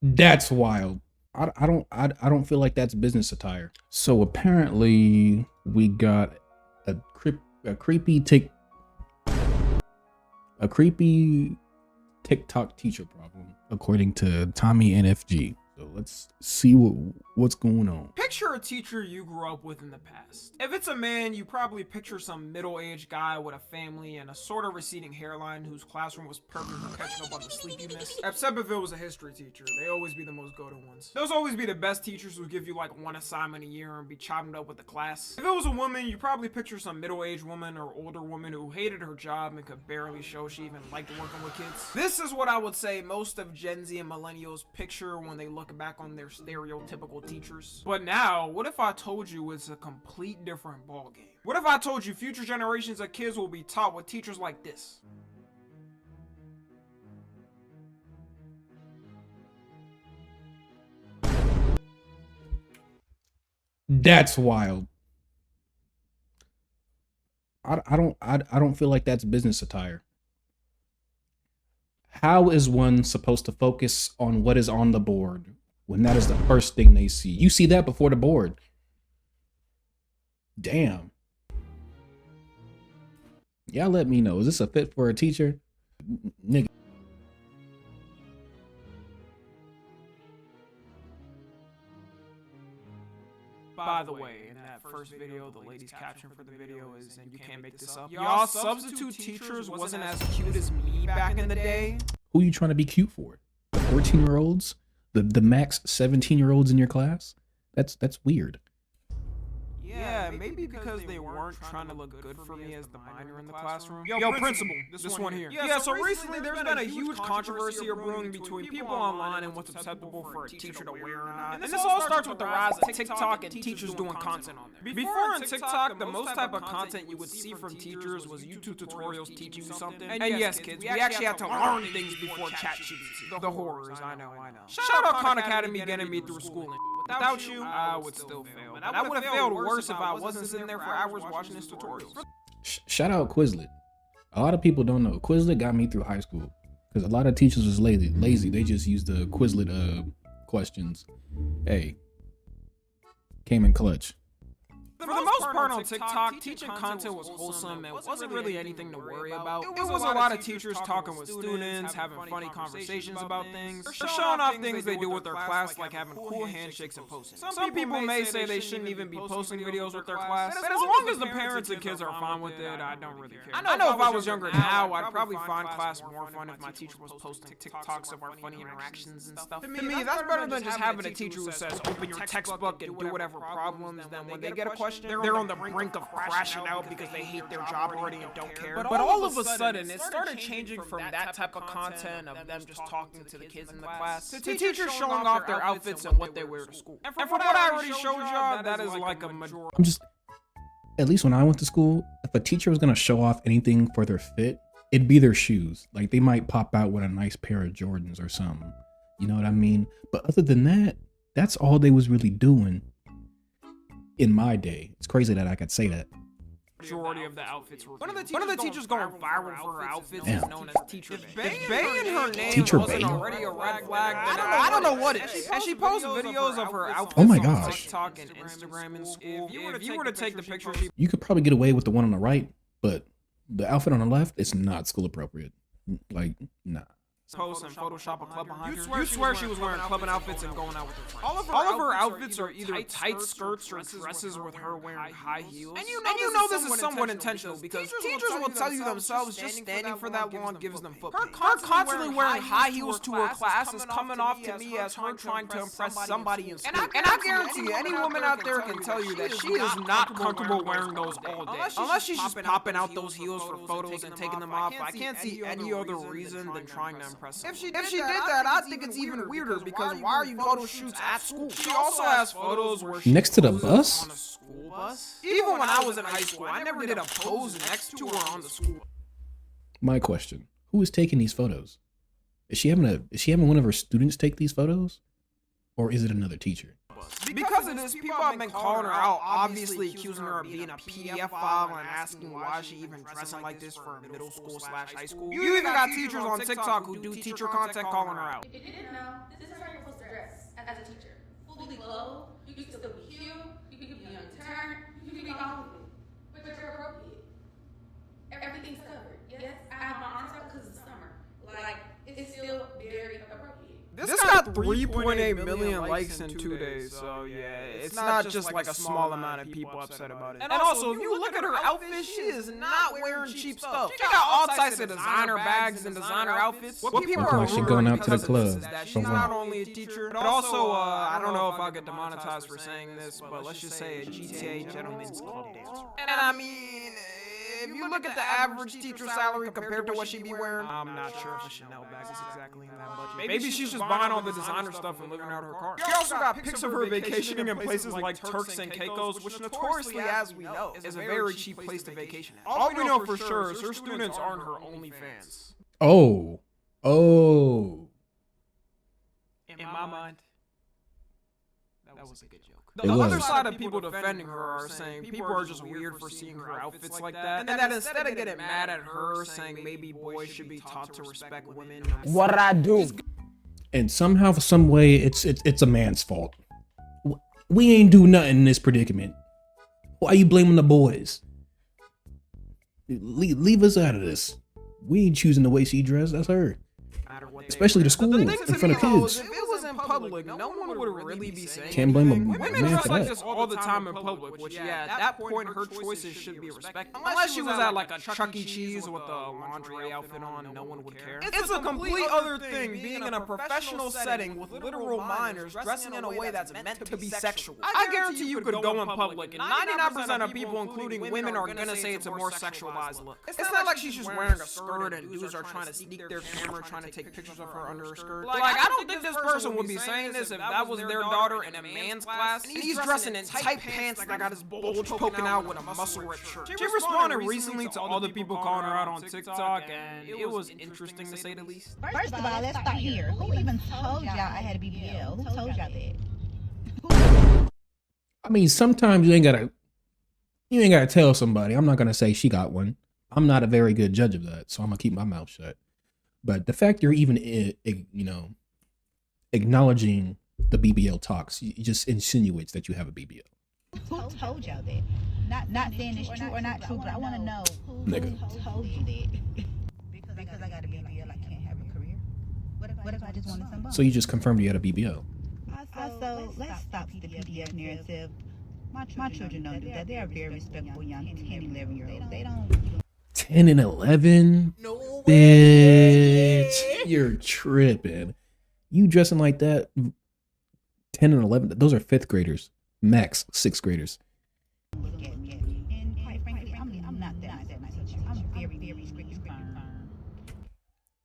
That's wild. I don't feel like that's business attire. So apparently we got a creepy TikTok teacher problem, according to Tommy NFG. So let's see what's going on. Picture a teacher you grew up with in the past. If it's a man, you probably picture some middle-aged guy with a family and a sort of receding hairline whose classroom was perfect for catching up on the sleep you missed. Except if it was a history teacher, they always be the most go-to ones. Those always be the best teachers who give you like one assignment a year and be chopping up with the class. If it was a woman, you probably picture some middle-aged woman or older woman who hated her job and could barely show she even liked working with kids. This is what I would say most of Gen Z and millennials picture when they look back on their stereotypical teachers. But now, what if I told you it's a complete different ballgame? What if I told you future generations of kids will be taught with teachers like this? That's wild. I don't feel like that's business attire. How is one supposed to focus on what is on the board when that is the first thing they see? You see that before the board. Damn. Y'all let me know. Is this a fit for a teacher? Nigga. By the way, in that first video, the lady's caption for the video is, and you can't make this up, y'all substitute teachers wasn't as cute as me back in the day. Who you trying to be cute for? The 14-year-olds? The max 17-year-olds in your class? That's weird. Yeah, maybe because they weren't trying to look good for me as the minor in the classroom. Yo, principal, this one here. Yeah, so recently there's been a huge controversy brewing between people online and what's acceptable for a teacher to wear or not. And this all starts with the rise of TikTok and teachers doing content on there. Before on TikTok, the most type of content you would see from teachers was YouTube tutorials teaching you something. And yes, kids, we actually had to learn things before ChatGPT. The horrors, I know. Shout out Khan Academy getting me through schooling. Without you, I would still fail. But I would have failed worse if I wasn't sitting there for hours watching his tutorials. Shout out Quizlet. A lot of people don't know. Quizlet got me through high school because a lot of teachers was lazy. They just used the Quizlet questions. Hey, came in clutch. For the most part on TikTok, teaching content was wholesome and wasn't really anything to worry about. It was a lot of teachers talking with students, having funny conversations about things, or showing off things they do with their class, like having cool handshakes and posting. Some people may say they shouldn't even be posting videos with their class, but as long as the parents and kids are fine with it, I don't really care. I know if I was younger now, I'd probably find class more fun if my teacher was posting TikToks of our funny interactions and stuff. To me, that's better than just having a teacher who says, open your textbook and do whatever problems, then when they get a question, they're on the brink of crashing out because they hate their job already and don't care. But all of a sudden, it started changing from that type of content of them just talking to the kids in the class to teachers showing off their outfits and what they wear to school. And from what I already showed y'all, that is like a majority. At least when I went to school, if a teacher was gonna show off anything for their fit, it'd be their shoes. Like they might pop out with a nice pair of Jordans or something. You know what I mean? But other than that, that's all they was really doing. In my day, it's crazy that I could say that. Majority of the outfits were. One of the teachers going viral for her outfits is known as Teacher Bay. If Bay in her name Teacher wasn't Bay? already a red flag, I don't know what is. And she posts videos of her outfits Oh my on gosh. TikTok and Instagram in school. If you were to take the picture, she You could probably get away with the one on the right, but the outfit on the left, it's not school appropriate. Like, nah. posts and Photoshop a club behind her. You swear she was wearing clubbing outfits and going out with her friends. All of her outfits are either tight skirts or dresses with her wearing high heels. And you know this is somewhat intentional because teachers will tell you themselves just standing for that long gives them foot. Her constantly wearing high heels to her class is coming off to me as her trying to impress somebody in school. And I guarantee you, any woman out there can tell you that she is not comfortable wearing those all day. Unless she's just popping out those heels for photos and taking them off. I can't see any other reason than trying to impress them. If she did that, I think it's even weirder because why are you photo shoots at school? She also has photos where she Next to the poses bus? on a school bus. Even when I was in high school, I never did a pose next to her on the school. My question: who is taking these photos? Is she having one of her students take these photos, or is it another teacher? Because of this, people have been calling her out, obviously accusing her of being a PDF file and asking why she even dressing like this for middle school/high school. You even got teachers on TikTok who do teacher content calling her out. If you didn't know, this is how you're supposed as a teacher. Fully clothed, you can still be cute, you can be unturned, you can be all of it. But you're appropriate. Everything's covered. Yes, I have my arms out because it's summer. Like, it's still very appropriate. This got 3.8 million likes in 2 days, so yeah, it's not just like a small amount of people upset about it. And also, if you look at her outfit, she is not wearing cheap stuff. She got all types of designer bags and designer outfits. What people Look are like she going out to the club. is that she's not only a teacher, but also, I don't know if I'll get demonetized for saying this, but let's just say a GTA Gentleman's Club dancer. And I mean, if you look at the average teacher salary compared to what she be wearing, I'm not sure if a Chanel bag is exactly in that budget. Maybe she's just buying all the designer stuff and living out her car. She also got pics of her vacationing in places like Turks and Caicos, which notoriously, as we know, is a very cheap place to vacation at. All we know for sure is her students aren't her only fans. Oh. In my mind, that was a good joke. It The was. other side of people defending her are saying people are just weird for seeing her outfits like that, and that instead of getting mad at her, saying maybe boys should be taught to respect women. What I do? And somehow, some way, it's a man's fault. We ain't do nothing in this predicament. Why you blaming the boys? Leave us out of this. We ain't choosing the way she dressed. That's her. Especially the school in front of kids. If it was in public, no one would really be saying Can't blame a anything. man Women dress for like that. this all the time in public, which yeah, at that point her choices should be respected. Unless she was at like a Chuck E. Cheese with a lingerie outfit on, no one would care. It's a complete other thing being in a professional setting with literal minors dressing in a way that's meant to be sexual. I guarantee you could go in public and 99% of people, including women, are gonna say it's a more sexualized look. It's not like she's just wearing a skirt and dudes are trying to sneak their camera, trying to take pictures of her under her skirt. Like, I don't think this person would be saying this if that was their daughter in a man's class. And he's dressing in tight pants that got his bulge poking out with a muscle-ripped shirt. She responded recently to all the people calling her out on TikTok, and it was interesting to say the least. First of all, let's start here. Who even told y'all I had a BBL? Who told y'all that? I mean, sometimes you ain't gotta tell somebody. I'm not gonna say she got one. I'm not a very good judge of that, so I'm gonna keep my mouth shut. But the fact you're even, acknowledging the BBL talks, it just insinuates that you have a BBL. Who told y'all that? Not saying it's true or not true, but I want to know who told you that. Because I got a BBL, I can't have a career. What if I just wanted some bump? So you just confirmed you had a BBL. Also, let's stop the PDF narrative. My children don't do that. They are very respectful young 10, 11-year-olds. They don't. 10 and 11? No bitch, you're tripping. You dressing like that? 10 and 11? Those are 5th graders. Max 6th graders. Look at me. And quite frankly, I'm not that teacher. I'm very, very strict and firm.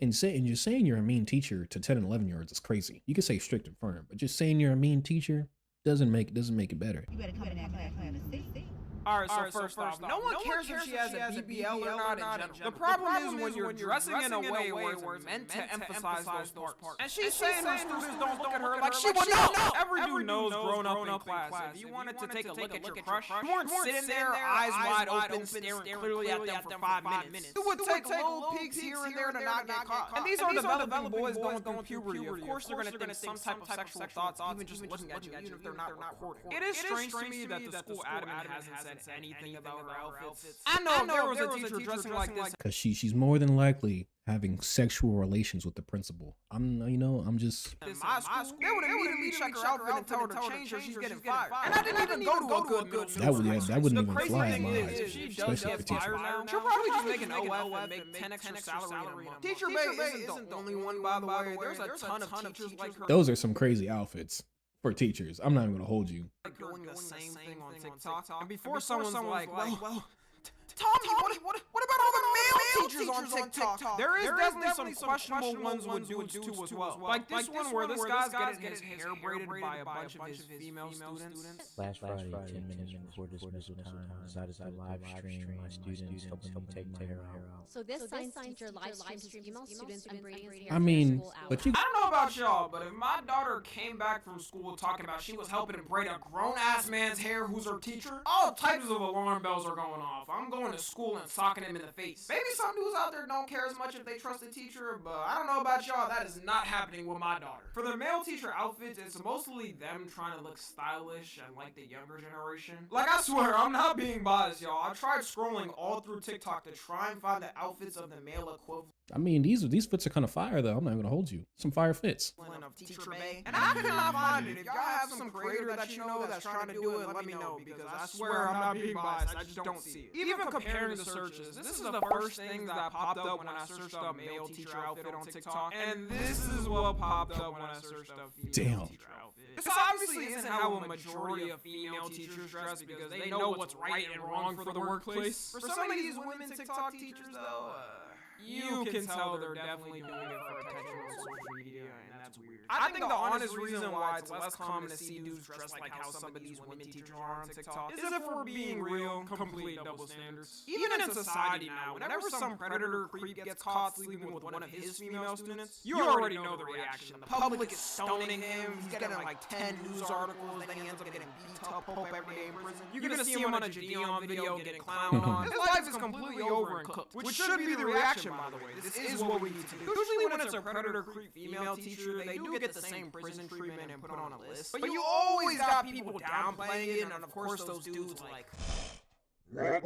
And just saying you're a mean teacher to 10 and 11-year-olds is crazy. You can say strict and firm, but just saying you're a mean teacher doesn't make it better. You better come in that classroom and see. Alright, so first off, no one cares if she has a BBL or not in general. The problem is when you're dressing in a way where it's meant to emphasize those parts. And she's saying her students don't look at her like she would know. Every dude knows growing up in class. If you wanted to take a look at your crush, you weren't sitting there, eyes wide open, staring clearly at them for 5 minutes. You would take little peeks here and there to not get caught. And these are developing boys going through puberty. Of course they're going to think some type of sexual thoughts, even just looking at you, even if they're not recorded. It is strange to me that the school admin hasn't said anything about her outfits. I know if there was a teacher dressing like this, because she's more than likely having sexual relations with the principal. I'm just. in my school, they would immediately check her outfit and tell her to change or she's getting fired. And I didn't even go to a good That wouldn't even fly in my is, eyes, if she does especially get for teachers. fired now, she'll probably just make an OF and make 10 extra salary a month. Teacher Bay isn't the only one, by the way. There's a ton of teachers like her. Those are some crazy outfits for teachers. I'm not even gonna hold you. Doing the same thing on TikTok. And before someone's like, well, Tommy, what about all the male teachers on TikTok? There is definitely some questionable ones with dudes too as well. Like this one where this guy's getting his hair braided by a bunch of his female students. Last Friday, 10 minutes before dismissal time, I decided to live stream my students helping me take my hair out. So this science teacher live streamed his female students and braiding his hair. I mean, but you. I don't know about y'all, but if my daughter came back from school talking about she was helping braid a grown-ass man's hair who's her teacher, all types of alarm bells are going off. I'm going to school and socking him in the face. Maybe some dudes out there don't care as much if they trust the teacher, but I don't know about y'all, that is not happening with my daughter. For their male teacher outfits, it's mostly them trying to look stylish and like the younger generation. Like, I swear, I'm not being biased, y'all. I tried scrolling all through TikTok to try and find the outfits of the male equivalent I mean, these fits are kind of fire though. I'm not gonna hold you. Some fire fits. of Teacher Bay, and I could not find it. If y'all have some creator that you know that's trying to do it, let me know, because I swear I'm not being biased, I just don't see it. Even comparing the searches, this is the first thing that popped up when I searched up male teacher outfit on TikTok, and this is what popped up when I searched up female teacher outfit. This obviously isn't how a majority of female teachers dress, because they know what's right and wrong for the workplace. For some of these women TikTok teachers though, you can tell they're definitely doing it for attention on social media, and that's weird. I think the honest reason why it's less common to see dudes dressed like how some of these women teachers are on TikTok is if we're being real, complete double standards. Even in society now, whenever some predator creep gets caught sleeping with one of his female students, you already know the reaction. The public is stoning him, he's getting like 10 news articles, then he ends up getting beat up every day in prison. You're gonna see him on a Gideon video getting clowned on. His life is completely over and cooked, which should be the reaction, by the way. This is what we need to do. Usually when it's a predator creep female teacher, they do get the same prison treatment and put on a list. But you always got people downplaying it, and of course those dudes like... Like,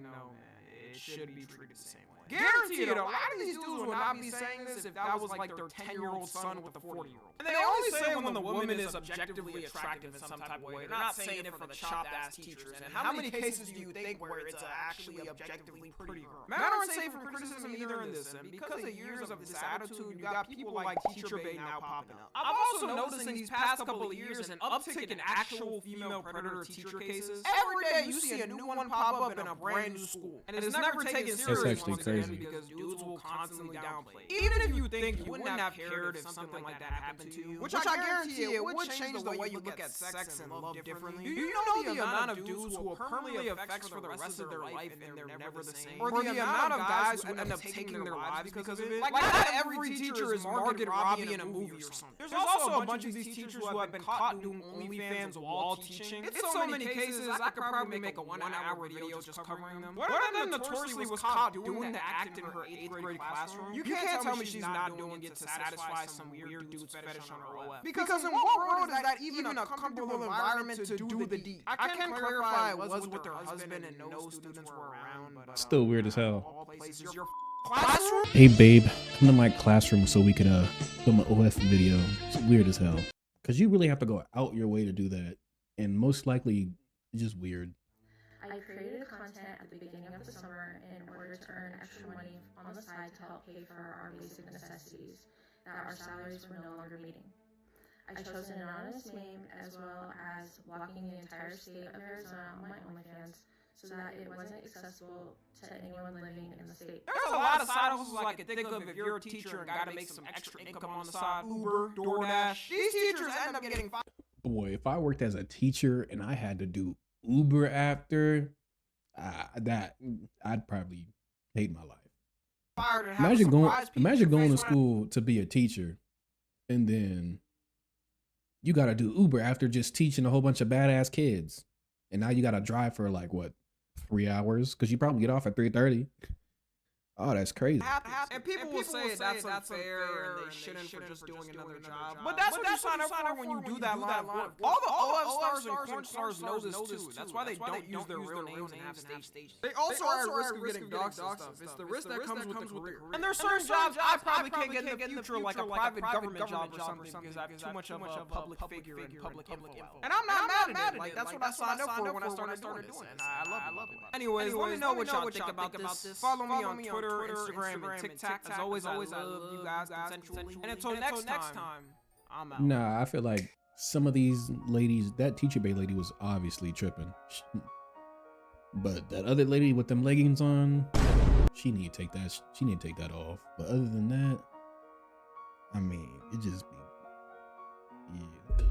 no, man, it should be treated the same way. Guarantee it, a lot of these dudes would not be saying this if that was like their 10-year-old son with a 40-year-old. And they only say it when the woman is objectively attractive in some type of way. They're not saying it for the chopped-ass teachers. And how many cases do you think where it's actually objectively pretty girl? Men aren't safe from criticism either in this, and because of years of this attitude, you got people like Teacher Bay now popping up. I've also noticed in these past couple of years an uptick in actual female predator teacher cases. Every day you see a new one pop up in a brand new school, and it's never taken seriously. That's actually crazy. Because dudes will constantly downplay it. Even if you think you wouldn't have cared if something like that happened to you, which I guarantee it would change the way you look at sex and love differently. Do you know the amount of dudes who will permanently affect for the rest of their life and they're never the same? Or the amount of guys who end up taking their lives because of it? Like, not every teacher is Margaret Robbie in a movie or something. There's also a bunch of these teachers who have been caught doing OnlyFans while teaching. In so many cases, I could probably make a 1-hour video just covering them. One of them notoriously was caught doing the act in her 8th grade classroom. You can't tell me she's not doing it to satisfy some weird dude's fetish on her OF. Because in what world is that even a comfortable environment to do the deed? I can clarify it was with her husband and no students were around, but Still weird as hell. all places, your classroom? Hey babe, come to my classroom so we could film an OF video. It's weird as hell. Cause you really have to go out your way to do that. And most likely it's just weird. I created content at the beginning of the summer in order to earn extra money on the side to help pay for our basic necessities that our salaries were no longer meeting. I chose an anonymous name as well as blocking the entire state of Arizona on my OnlyFans so that it wasn't accessible to anyone living in the state. There's a lot of side hustles I can think of if you're a teacher and gotta make some extra income on the side. Uber, DoorDash. These teachers end up getting fired. Boy, if I worked as a teacher and I had to do Uber after, I'd probably hate my life. Imagine going to school to be a teacher, and then you gotta do Uber after just teaching a whole bunch of badass kids, and now you gotta drive for like what, 3 hours? Because you probably get off at 3:30. Oh, that's crazy. And people will say that's unfair and they shouldn't for just doing another job. But that's what you sign up for when you do that live work. All the OF stars and porn stars know this too. That's why they don't use their real names and have stage stages. They also are at risk of getting doxxed and stuff. It's the risk that comes with the career. And there's certain jobs I probably can't get in the future, like a private government job or something, because I have too much of a public figure and public info. And I'm not mad at it. Like, that's what I signed up for when I started doing this. And I love it. Anyways, let me know what y'all think about this. Follow me on Twitter, Instagram, and TikTok. As always, I love you guys consensually. And until next time, I'm out. Nah, I feel like some of these ladies, that Teacher Bay lady was obviously tripping. But that other lady with them leggings on, she need to take that off. But other than that, I mean, it just be, yeah.